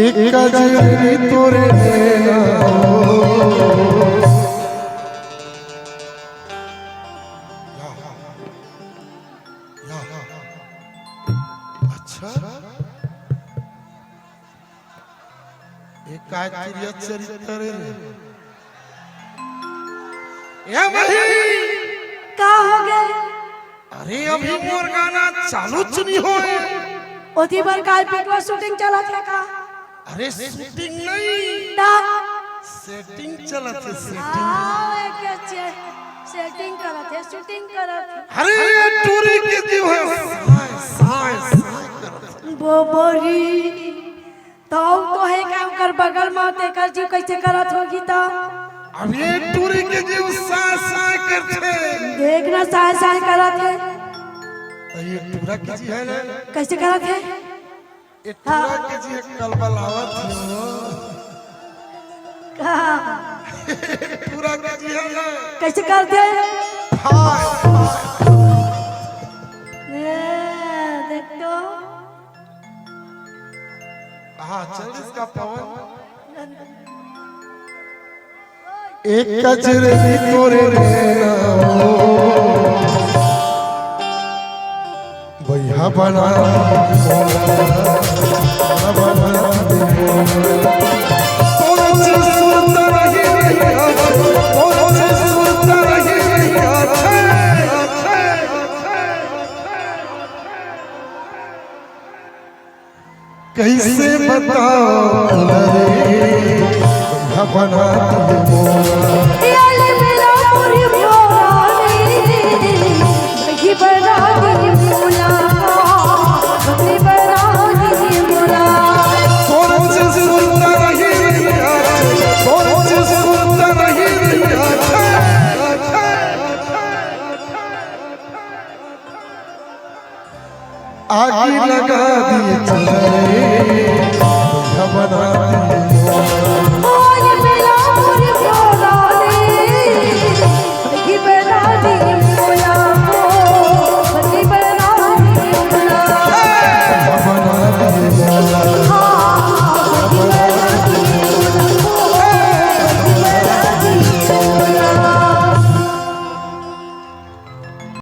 एक कजरी तोरे नैना अच्छा एक काजरी चरित्र का हो गए? अरे अभी मोर गाना चालू नहीं हो ओती बार काल पिटवा शूटिंग चला था का? अरे शूटिंग नहीं ता सेटिंग चलत है सेटिंग करत है शूटिंग करत है। अरे ये टूरी के जीव है साय बोबरी तो है काम कर बगल में ते कर जीव कैसे करत होगी तो अब ये टूरी के जीव साय करते देखना साय करत है। ये टूरा के जी है ना कैसे करत है? ये टूरा के जी कलबलावत का टूरा के जी है ना कैसे करते हैं? देख तो हाँ चल इसका पवन एक कजरी तोरे नैना भैया बना कैसे बताओ बना आगे लगा दिए चले बना